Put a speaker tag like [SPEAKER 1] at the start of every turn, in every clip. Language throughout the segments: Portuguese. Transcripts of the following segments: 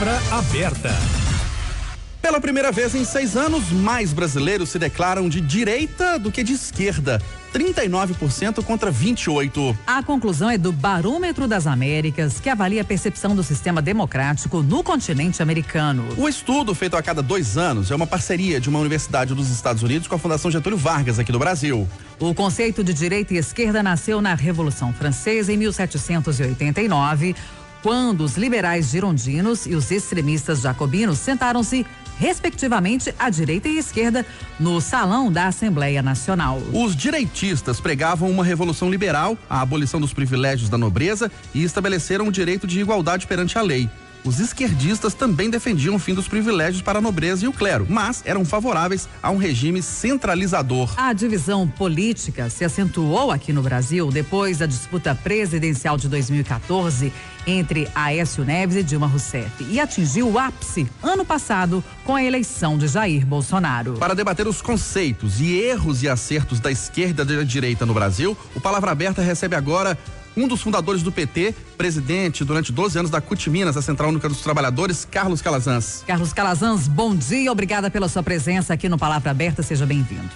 [SPEAKER 1] Palavra aberta. Pela primeira vez em 6 anos, mais brasileiros se declaram de direita do que de esquerda. 39% contra 28%.
[SPEAKER 2] A conclusão é do Barômetro das Américas, que avalia a percepção do sistema democrático no continente americano.
[SPEAKER 1] O estudo, feito a cada 2 anos, é uma parceria de uma universidade dos Estados Unidos com a Fundação Getúlio Vargas aqui do Brasil.
[SPEAKER 2] O conceito de direita e esquerda nasceu na Revolução Francesa em 1789, quando os liberais girondinos e os extremistas jacobinos sentaram-se respectivamente à direita e à esquerda, no salão da Assembleia Nacional.
[SPEAKER 1] Os direitistas pregavam uma revolução liberal, a abolição dos privilégios da nobreza e estabeleceram o direito de igualdade perante a lei. Os esquerdistas também defendiam o fim dos privilégios para a nobreza e o clero, mas eram favoráveis a um regime centralizador.
[SPEAKER 2] A divisão política se acentuou aqui no Brasil depois da disputa presidencial de 2014 entre Aécio Neves e Dilma Rousseff e atingiu o ápice ano passado com a eleição de Jair Bolsonaro.
[SPEAKER 1] Para debater os conceitos e erros e acertos da esquerda e da direita no Brasil, o Palavra Aberta recebe agora um dos fundadores do PT, presidente durante 12 anos da CUT Minas, a Central Única dos Trabalhadores, Carlos Calazans.
[SPEAKER 2] Carlos Calazans, bom dia, obrigada pela sua presença aqui no Palavra Aberta, seja bem-vindo.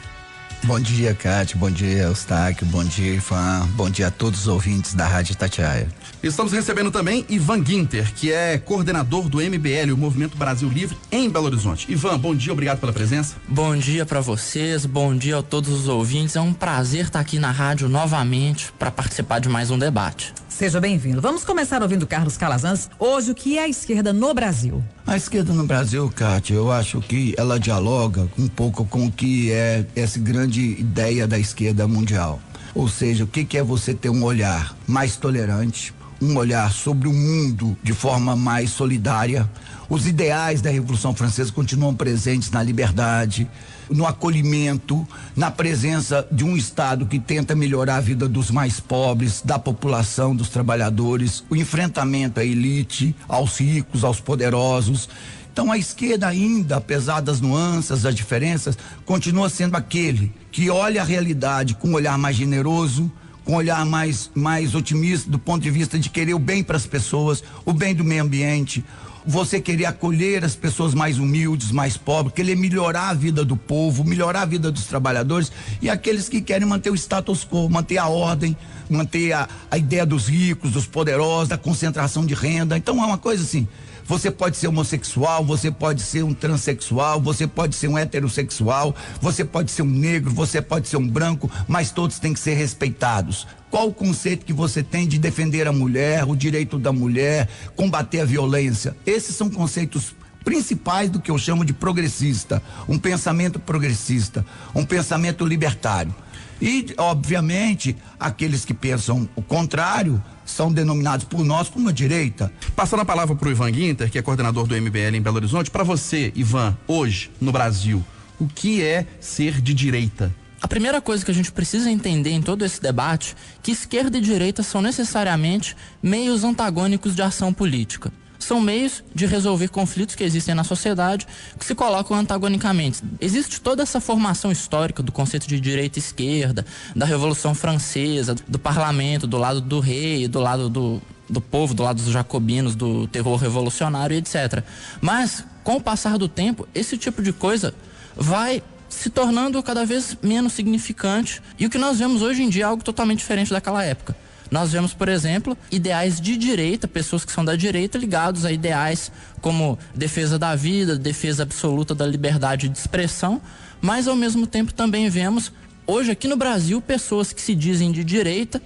[SPEAKER 3] Bom dia, Cátia, bom dia, Eustáquio, bom dia, Ivan, bom dia a todos os ouvintes da Rádio Itatiaia.
[SPEAKER 1] Estamos recebendo também Ivan Ginter, que é coordenador do MBL, o Movimento Brasil Livre, em Belo Horizonte. Ivan, bom dia, obrigado pela presença.
[SPEAKER 4] Bom dia para vocês, bom dia a todos os ouvintes, é um prazer estar aqui na rádio novamente para participar de mais um debate.
[SPEAKER 2] Seja bem-vindo. Vamos começar ouvindo Carlos Calazans. Hoje, o que é a esquerda no Brasil?
[SPEAKER 3] A esquerda no Brasil, Cátia, eu acho que ela dialoga um pouco com o que é essa grande ideia da esquerda mundial. Ou seja, o que é você ter um olhar mais tolerante, um olhar sobre o mundo de forma mais solidária. Os ideais da Revolução Francesa continuam presentes na liberdade, no acolhimento, na presença de um Estado que tenta melhorar a vida dos mais pobres, da população, dos trabalhadores, o enfrentamento à elite, aos ricos, aos poderosos. Então a esquerda ainda, apesar das nuances, das diferenças, continua sendo aquele que olha a realidade com um olhar mais generoso, com um olhar mais otimista do ponto de vista de querer o bem para as pessoas, o bem do meio ambiente, você querer acolher as pessoas mais humildes, mais pobres, querer melhorar a vida do povo, melhorar a vida dos trabalhadores e aqueles que querem manter o status quo, manter a ordem, manter a ideia dos ricos, dos poderosos, da concentração de renda. Então é uma coisa assim, você pode ser homossexual, você pode ser um transexual, você pode ser um heterossexual, você pode ser um negro, você pode ser um branco, mas todos têm que ser respeitados. Qual o conceito que você tem de defender a mulher, o direito da mulher, combater a violência? Esses são conceitos principais do que eu chamo de progressista, um pensamento progressista, um pensamento libertário. E, obviamente, aqueles que pensam o contrário são denominados por nós como a direita.
[SPEAKER 1] Passando a palavra para o Ivan Ginter, que é coordenador do MBL em Belo Horizonte, para você, Ivan, hoje, no Brasil, o que é ser de direita?
[SPEAKER 4] A primeira coisa que a gente precisa entender em todo esse debate é que esquerda e direita são necessariamente meios antagônicos de ação política. São meios de resolver conflitos que existem na sociedade que se colocam antagonicamente. Existe toda essa formação histórica do conceito de direita e esquerda, da Revolução Francesa, do parlamento, do lado do rei, do lado do povo, do lado dos jacobinos, do terror revolucionário, etc. Mas, com o passar do tempo, esse tipo de coisa vai se tornando cada vez menos significante e o que nós vemos hoje em dia é algo totalmente diferente daquela época. Nós vemos, por exemplo, ideais de direita, pessoas que são da direita ligados a ideais como defesa da vida, defesa absoluta da liberdade de expressão, mas ao mesmo tempo também vemos hoje aqui no Brasil pessoas que se dizem de direita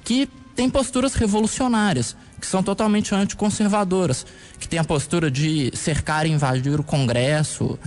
[SPEAKER 4] que têm posturas revolucionárias, que são totalmente anticonservadoras, que têm a postura de cercar e invadir o Congresso,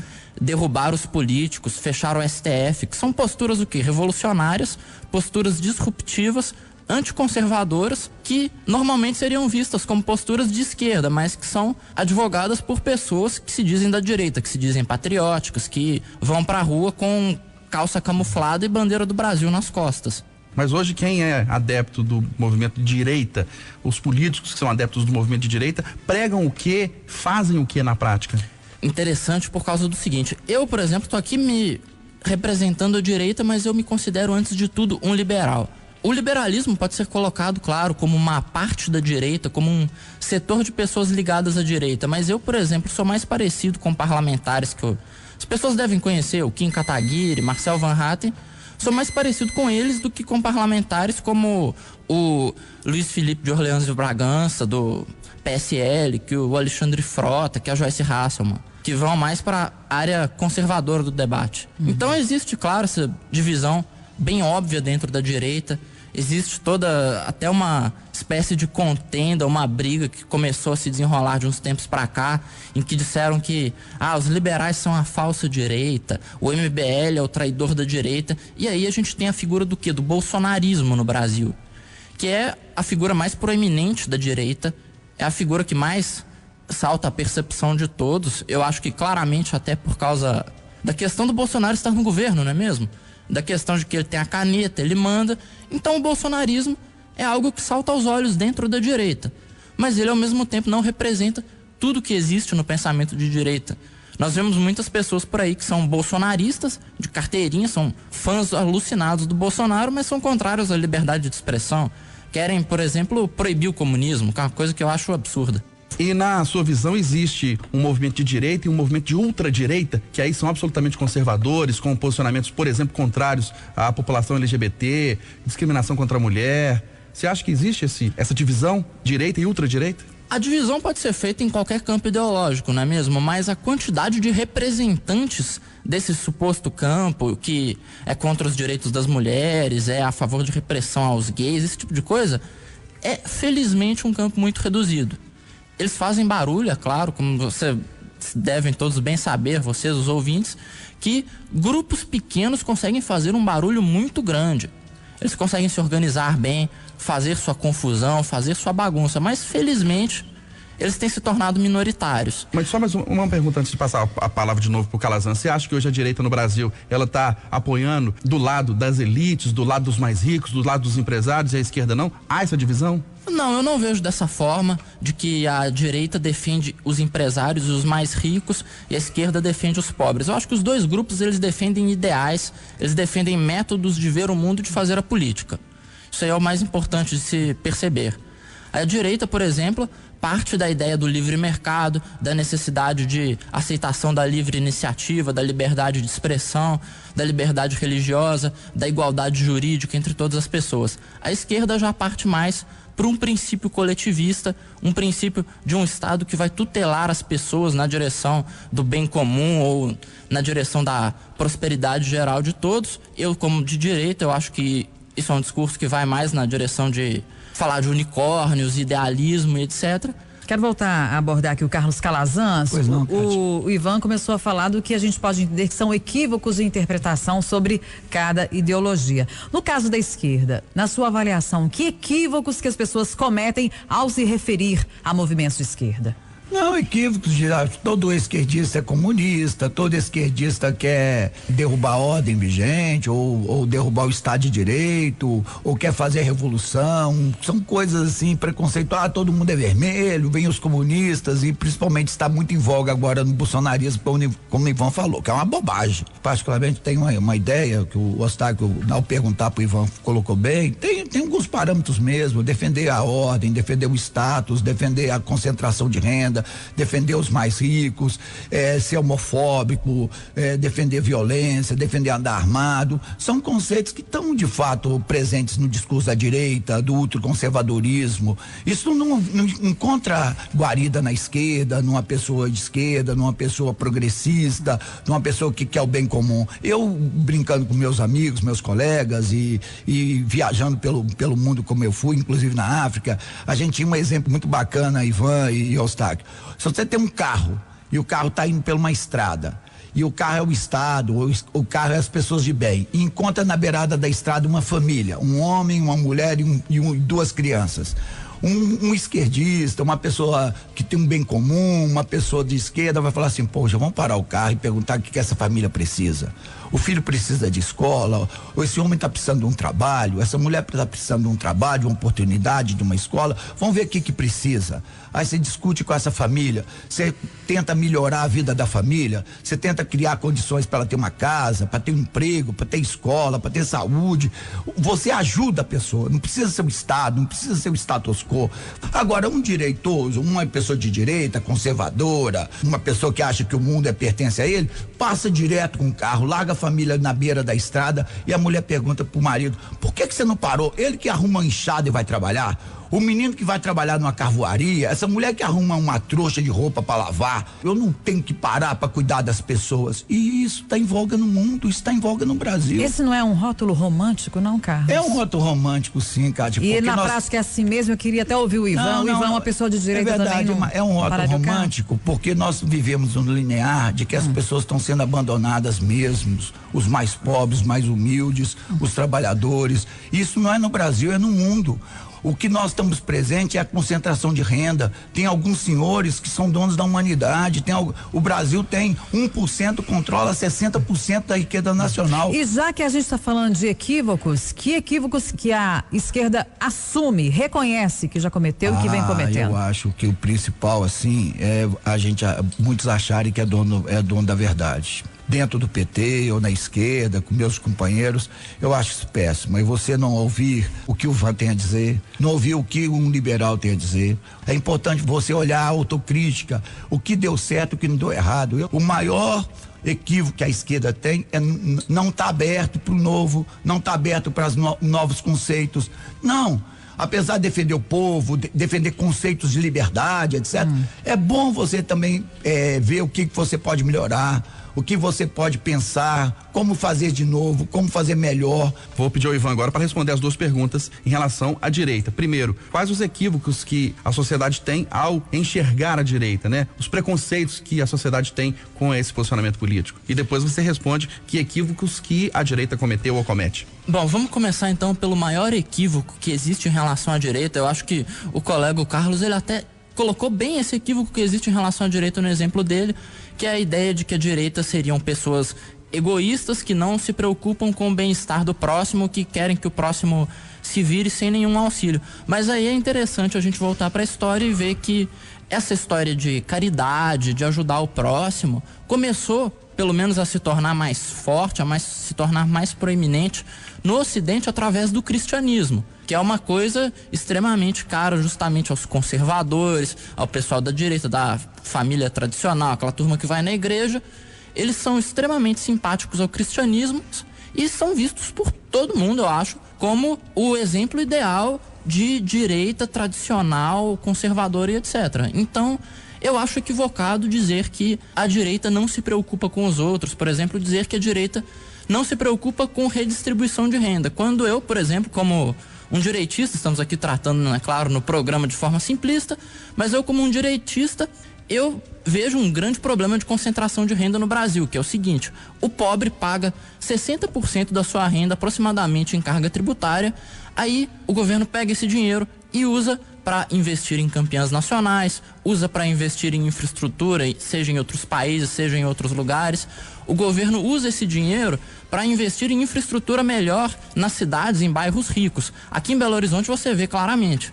[SPEAKER 4] derrubar os políticos, fechar o STF, que são posturas o quê? Revolucionárias, posturas disruptivas, anticonservadoras, que normalmente seriam vistas como posturas de esquerda, mas que são advogadas por pessoas que se dizem da direita, que se dizem patrióticas, que vão pra rua com calça camuflada e bandeira do Brasil nas costas.
[SPEAKER 1] Mas hoje quem é adepto do movimento de direita, os políticos que são adeptos do movimento de direita, pregam o quê? Fazem o quê na prática?
[SPEAKER 4] Interessante por causa do seguinte, eu, por exemplo, estou aqui me representando a direita, mas eu me considero, antes de tudo, um liberal. O liberalismo pode ser colocado, claro, como uma parte da direita, como um setor de pessoas ligadas à direita, mas eu, por exemplo, sou mais parecido com parlamentares que as pessoas devem conhecer, o Kim Kataguiri, Marcel Van Hatten, sou mais parecido com eles do que com parlamentares como o Luiz Felipe de Orleans de Bragança, do PSL, que o Alexandre Frota, que a Joyce Hasselmann, que vão mais para a área conservadora do debate. Então existe, claro, essa divisão bem óbvia dentro da direita. Existe até uma espécie de contenda, uma briga que começou a se desenrolar de uns tempos para cá, em que disseram que os liberais são a falsa direita, o MBL é o traidor da direita, e aí a gente tem a figura do quê? Do bolsonarismo no Brasil, que é a figura mais proeminente da direita, é a figura que mais salta a percepção de todos. Eu acho que claramente até por causa da questão do Bolsonaro estar no governo, não é mesmo? Da questão de que ele tem a caneta, ele manda. Então o bolsonarismo é algo que salta aos olhos dentro da direita, mas ele ao mesmo tempo não representa tudo que existe no pensamento de direita. Nós vemos muitas pessoas por aí que são bolsonaristas de carteirinha, são fãs alucinados do Bolsonaro, mas são contrários à liberdade de expressão. Querem, por exemplo, proibir o comunismo, que é uma coisa que eu acho absurda.
[SPEAKER 1] E na sua visão existe um movimento de direita e um movimento de ultradireita, que aí são absolutamente conservadores, com posicionamentos, por exemplo, contrários à população LGBT, discriminação contra a mulher. Você acha que existe essa divisão, direita e ultradireita?
[SPEAKER 4] A divisão pode ser feita em qualquer campo ideológico, não é mesmo? Mas a quantidade de representantes desse suposto campo, que é contra os direitos das mulheres, é a favor de repressão aos gays, esse tipo de coisa, é felizmente um campo muito reduzido. Eles fazem barulho, é claro, como vocês devem todos bem saber, vocês, os ouvintes, que grupos pequenos conseguem fazer um barulho muito grande. Eles conseguem se organizar bem, fazer sua confusão, fazer sua bagunça, mas felizmente eles têm se tornado minoritários.
[SPEAKER 1] Mas só mais uma pergunta antes de passar a palavra de novo pro Calazan. Você acha que hoje a direita no Brasil, ela tá apoiando do lado das elites, do lado dos mais ricos, do lado dos empresários e a esquerda não? Há essa divisão?
[SPEAKER 4] Não, eu não vejo dessa forma, de que a direita defende os empresários e os mais ricos e a esquerda defende os pobres. Eu acho que os dois grupos, eles defendem ideais, eles defendem métodos de ver o mundo e de fazer a política. Isso aí é o mais importante de se perceber. A direita, por exemplo, parte da ideia do livre mercado, da necessidade de aceitação da livre iniciativa, da liberdade de expressão, da liberdade religiosa, da igualdade jurídica entre todas as pessoas. A esquerda já parte mais para um princípio coletivista, um princípio de um Estado que vai tutelar as pessoas na direção do bem comum ou na direção da prosperidade geral de todos. Eu, como de direita, eu acho que isso é um discurso que vai mais na direção de falar de unicórnios, idealismo e etc.
[SPEAKER 2] Quero voltar a abordar aqui o Carlos Calazan.
[SPEAKER 3] Pois não,
[SPEAKER 2] o Ivan começou a falar do que a gente pode entender que são equívocos de interpretação sobre cada ideologia. No caso da esquerda, na sua avaliação, que equívocos que as pessoas cometem ao se referir a movimentos de esquerda?
[SPEAKER 3] Não, equívocos de todo esquerdista é comunista, todo esquerdista quer derrubar a ordem vigente, ou derrubar o Estado de Direito, ou quer fazer revolução. São coisas assim, preconceituosas, todo mundo é vermelho, vem os comunistas, e principalmente está muito em voga agora no bolsonarismo, como o Ivan falou, que é uma bobagem. Particularmente tenho uma ideia que o Ostáquio, ao perguntar pro Ivan, colocou bem, tem alguns parâmetros mesmo, defender a ordem, defender o status, defender a concentração de renda, defender os mais ricos, ser homofóbico, defender violência, defender andar armado, são conceitos que estão de fato presentes no discurso da direita, do ultraconservadorismo. Isso não encontra guarida na esquerda, numa pessoa de esquerda, numa pessoa progressista, numa pessoa que quer o bem comum. Eu, brincando com meus amigos, meus colegas e viajando pelo mundo como eu fui, inclusive na África, a gente tinha um exemplo muito bacana, Ivan e Eustáquio. Se você tem um carro e o carro está indo por uma estrada e o carro é o Estado, o carro é as pessoas de bem, e encontra na beirada da estrada uma família, um homem, uma mulher e duas crianças. Um esquerdista, uma pessoa que tem um bem comum, uma pessoa de esquerda vai falar assim, poxa, vamos parar o carro e perguntar o que essa família precisa. O filho precisa de escola, ou esse homem está precisando de um trabalho, essa mulher está precisando de um trabalho, de uma oportunidade, de uma escola, vamos ver o que precisa. Aí você discute com essa família, você tenta melhorar a vida da família, você tenta criar condições para ela ter uma casa, para ter um emprego, para ter escola, para ter saúde. Você ajuda a pessoa, não precisa ser o Estado, não precisa ser o status quo. Agora, um direitoso, uma pessoa de direita, conservadora, uma pessoa que acha que o mundo pertence a ele, passa direto com o carro, larga a família na beira da estrada e a mulher pergunta pro marido, por que você não parou? Ele que arruma uma enxada e vai trabalhar? O menino que vai trabalhar numa carvoaria, essa mulher que arruma uma trouxa de roupa para lavar, eu não tenho que parar para cuidar das pessoas. E isso está em voga no mundo, isso está em voga no Brasil.
[SPEAKER 2] Esse não é um rótulo romântico, não, Carlos?
[SPEAKER 3] É um rótulo romântico, sim, Cátia.
[SPEAKER 2] E na prática é assim mesmo, eu queria até ouvir o Ivan. O Ivan é uma pessoa de direita também. É verdade,
[SPEAKER 3] é um rótulo romântico, porque nós vivemos um linear de que as pessoas estão sendo abandonadas mesmo, os mais pobres, mais humildes, os trabalhadores. Isso não é no Brasil, é no mundo. O que nós estamos presente é a concentração de renda. Tem alguns senhores que são donos da humanidade. O Brasil tem 1%, controla 60% da riqueza nacional.
[SPEAKER 2] E já que a gente está falando de equívocos, que equívocos que a esquerda assume, reconhece que já cometeu e que vem cometendo?
[SPEAKER 3] Eu acho que o principal, assim, é muitos acharem que é dono da verdade. Dentro do PT ou na esquerda, com meus companheiros, eu acho isso péssimo. E você não ouvir o que o Ivan tem a dizer, não ouvir o que um liberal tem a dizer. É importante você olhar a autocrítica, o que deu certo, o que não deu errado. O maior equívoco que a esquerda tem é não estar aberto para o novo, não estar aberto para os novos conceitos. Não. Apesar de defender o povo, defender conceitos de liberdade, etc., é bom você também ver o que você pode melhorar, o que você pode pensar, como fazer de novo, como fazer melhor.
[SPEAKER 1] Vou pedir ao Ivan agora para responder as duas perguntas em relação à direita. Primeiro, quais os equívocos que a sociedade tem ao enxergar a direita, né? Os preconceitos que a sociedade tem com esse posicionamento político. E depois você responde que equívocos que a direita cometeu ou comete.
[SPEAKER 4] Bom, vamos começar então pelo maior equívoco que existe em relação à direita. Eu acho que o colega Carlos, ele até colocou bem esse equívoco que existe em relação à direita no exemplo dele, que é a ideia de que a direita seriam pessoas egoístas que não se preocupam com o bem-estar do próximo, que querem que o próximo se vire sem nenhum auxílio. Mas aí é interessante a gente voltar para a história e ver que essa história de caridade, de ajudar o próximo, começou pelo menos a se tornar mais forte, se tornar mais proeminente no Ocidente através do cristianismo, que é uma coisa extremamente cara justamente aos conservadores, ao pessoal da direita, da família tradicional, aquela turma que vai na igreja. Eles são extremamente simpáticos ao cristianismo e são vistos por todo mundo, eu acho, como o exemplo ideal de direita tradicional, conservadora e etc. Então, eu acho equivocado dizer que a direita não se preocupa com os outros, por exemplo, dizer que a direita não se preocupa com redistribuição de renda. Quando eu, por exemplo, como um direitista, estamos aqui tratando, é claro, no programa de forma simplista, mas eu como um direitista, eu vejo um grande problema de concentração de renda no Brasil, que é o seguinte: o pobre paga 60% da sua renda aproximadamente em carga tributária, aí o governo pega esse dinheiro e usa para investir em campeãs nacionais, usa para investir em infraestrutura, seja em outros países, seja em outros lugares. O governo usa esse dinheiro para investir em infraestrutura melhor nas cidades, em bairros ricos. Aqui em Belo Horizonte você vê claramente,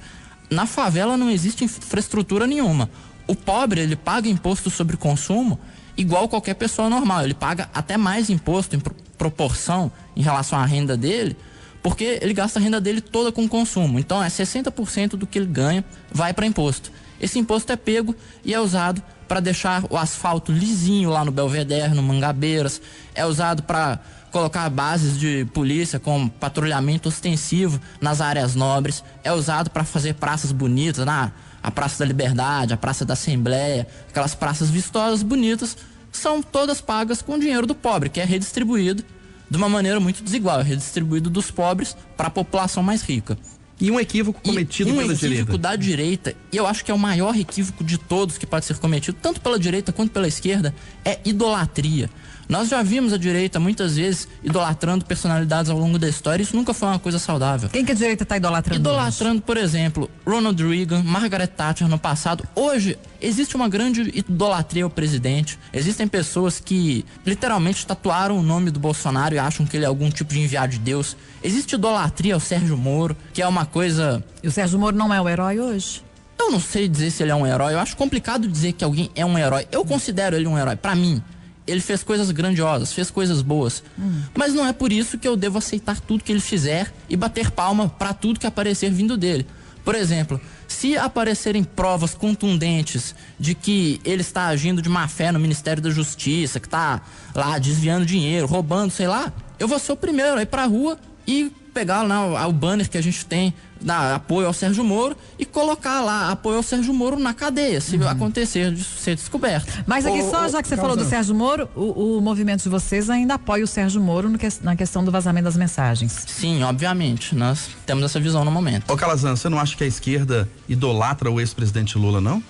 [SPEAKER 4] na favela não existe infraestrutura nenhuma. O pobre, ele paga imposto sobre consumo igual qualquer pessoa normal. Ele paga até mais imposto em proporção em relação à renda dele, porque ele gasta a renda dele toda com consumo. Então é 60% do que ele ganha vai para imposto. Esse imposto é pego e é usado para deixar o asfalto lisinho lá no Belvedere, no Mangabeiras, é usado para colocar bases de polícia com patrulhamento ostensivo nas áreas nobres, é usado para fazer praças bonitas, a Praça da Liberdade, a Praça da Assembleia, aquelas praças vistosas, bonitas, são todas pagas com o dinheiro do pobre, que é redistribuído de uma maneira muito desigual, é redistribuído dos pobres para a população mais rica.
[SPEAKER 1] E um equívoco cometido pela direita. Um equívoco
[SPEAKER 4] da direita, e eu acho que é o maior equívoco de todos que pode ser cometido, tanto pela direita quanto pela esquerda, é idolatria. Nós já vimos a direita muitas vezes idolatrando personalidades ao longo da história. Isso nunca foi uma coisa saudável.
[SPEAKER 2] Quem que a direita está idolatrando?
[SPEAKER 4] Idolatrando, por exemplo, Ronald Reagan, Margaret Thatcher no passado. Hoje, existe uma grande idolatria ao presidente. Existem pessoas que literalmente tatuaram o nome do Bolsonaro e acham que ele é algum tipo de enviado de Deus. Existe idolatria ao Sérgio Moro, que é uma coisa...
[SPEAKER 2] E o Sérgio Moro não é o herói hoje?
[SPEAKER 4] Eu não sei dizer se ele é um herói. Eu acho complicado dizer que alguém é um herói. Eu considero ele um herói. Pra mim, ele fez coisas grandiosas, fez coisas boas. Mas não é por isso que eu devo aceitar tudo que ele fizer e bater palma pra tudo que aparecer vindo dele. Por exemplo, se aparecerem provas contundentes de que ele está agindo de má fé no Ministério da Justiça, que está lá desviando dinheiro, roubando, sei lá, eu vou ser o primeiro a ir pra rua e pegar lá o banner que a gente tem da apoio ao Sérgio Moro e colocar lá apoio ao Sérgio Moro na cadeia, se acontecer de ser descoberto.
[SPEAKER 2] Mas aqui já que você falou do Sérgio Moro, o movimento de vocês ainda apoia o Sérgio Moro na questão do vazamento das mensagens.
[SPEAKER 4] Sim, obviamente, nós temos essa visão no momento.
[SPEAKER 1] Ô Calazans, você não acha que a esquerda idolatra o ex-presidente Lula, não?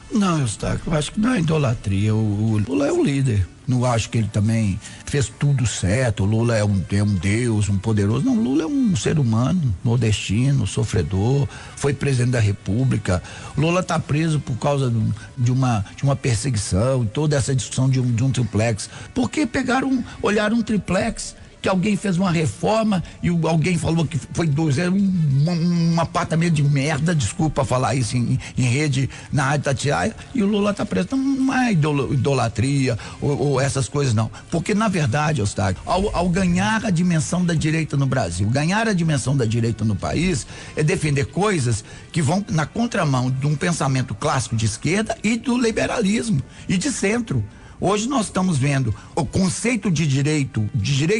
[SPEAKER 3] Não, Eustáquio, eu acho que não é idolatria. O Lula é o líder. Não acho que ele também fez tudo certo. O Lula é um Deus, um poderoso. Não, o Lula é um ser humano, nordestino, sofredor, foi presidente da República. O Lula está preso por causa de uma perseguição, toda essa discussão de um triplex. Porque olharam um triplex, que alguém fez uma reforma e alguém falou que foi um apartamento de merda, desculpa falar isso em rede, na Rádio Tatiaia, e o Lula tá preso. Não é idolatria ou essas coisas não, porque na verdade, Eustáquio, ao ganhar a dimensão da direita no Brasil, ganhar a dimensão da direita no país é defender coisas que vão na contramão de um pensamento clássico de esquerda e do liberalismo e de centro. Hoje nós estamos vendo o conceito de direito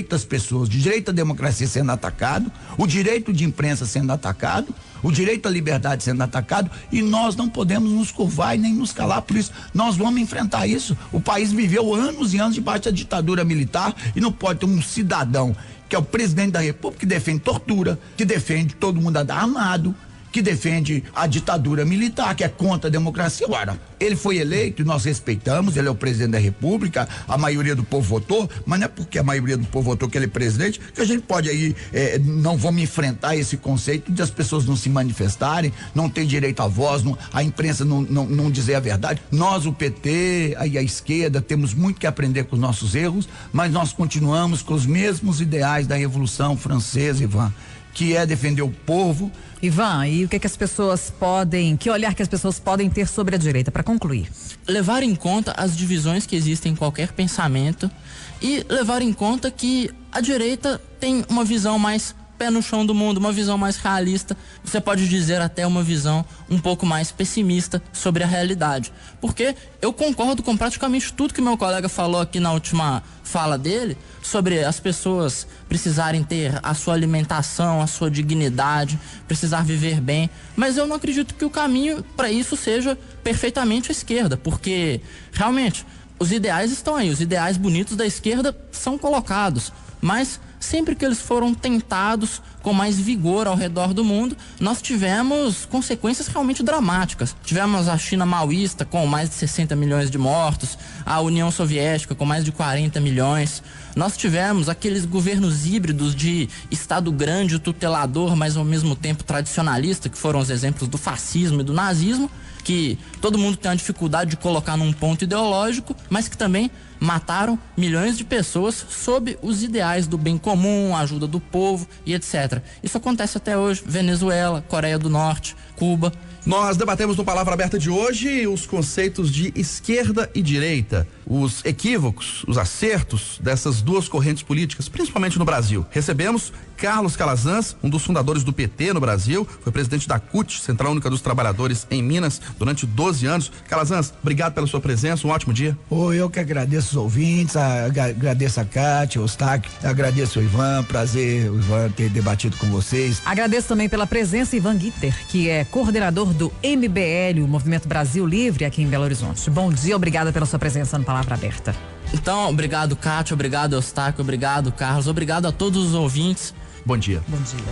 [SPEAKER 3] das pessoas, de direito à democracia sendo atacado, o direito de imprensa sendo atacado, o direito à liberdade sendo atacado, e nós não podemos nos curvar e nem nos calar por isso. Nós vamos enfrentar isso. O país viveu anos e anos debaixo da ditadura militar e não pode ter um cidadão que é o presidente da República que defende tortura, que defende todo mundo armado, que defende a ditadura militar, que é contra a democracia. Agora, ele foi eleito e nós respeitamos, ele é o presidente da República, a maioria do povo votou, mas não é porque a maioria do povo votou que ele é presidente que a gente pode aí, não vamos enfrentar esse conceito de as pessoas não se manifestarem, não ter direito à voz, a imprensa não dizer a verdade. Nós, o PT e a esquerda, temos muito que aprender com os nossos erros, mas nós continuamos com os mesmos ideais da Revolução Francesa, Ivan, que é defender o povo.
[SPEAKER 2] Ivan, e o que as pessoas que olhar que as pessoas podem ter sobre a direita, para concluir?
[SPEAKER 4] Levar em conta as divisões que existem em qualquer pensamento e levar em conta que a direita tem uma visão mais pé no chão do mundo, uma visão mais realista, você pode dizer até uma visão um pouco mais pessimista sobre a realidade. Porque eu concordo com praticamente tudo que meu colega falou aqui na última fala dele, sobre as pessoas precisarem ter a sua alimentação, a sua dignidade, precisar viver bem, mas eu não acredito que o caminho para isso seja perfeitamente a esquerda, porque realmente os ideais estão aí, os ideais bonitos da esquerda são colocados, mas sempre que eles foram tentados com mais vigor ao redor do mundo, nós tivemos consequências realmente dramáticas. Tivemos a China maoísta com mais de 60 milhões de mortos, a União Soviética com mais de 40 milhões. Nós tivemos aqueles governos híbridos de Estado grande, tutelador, mas ao mesmo tempo tradicionalista, que foram os exemplos do fascismo e do nazismo, que todo mundo tem uma dificuldade de colocar num ponto ideológico, mas que também mataram milhões de pessoas sob os ideais do bem comum, ajuda do povo e etc. Isso acontece até hoje. Venezuela, Coreia do Norte, Cuba.
[SPEAKER 1] Nós debatemos no Palavra Aberta de hoje os conceitos de esquerda e direita, os equívocos, os acertos dessas duas correntes políticas, principalmente no Brasil. Recebemos Carlos Calazans, um dos fundadores do PT no Brasil, foi presidente da CUT, Central Única dos Trabalhadores, em Minas, durante 12 anos. Calazans, obrigado pela sua presença, um ótimo dia.
[SPEAKER 3] Eu que agradeço os ouvintes, agradeço a Cátia, o Eustáquio, agradeço o Ivan, prazer, o Ivan, ter debatido com vocês.
[SPEAKER 2] Agradeço também pela presença Ivan Gitter, que é coordenador do MBL, o Movimento Brasil Livre, aqui em Belo Horizonte. Bom dia, obrigada pela sua presença no Palavra Aberta.
[SPEAKER 4] Então, obrigado, Cátia, obrigado, Eustáquio, obrigado, Carlos, obrigado a todos os ouvintes.
[SPEAKER 1] Bom dia.
[SPEAKER 2] Bom dia.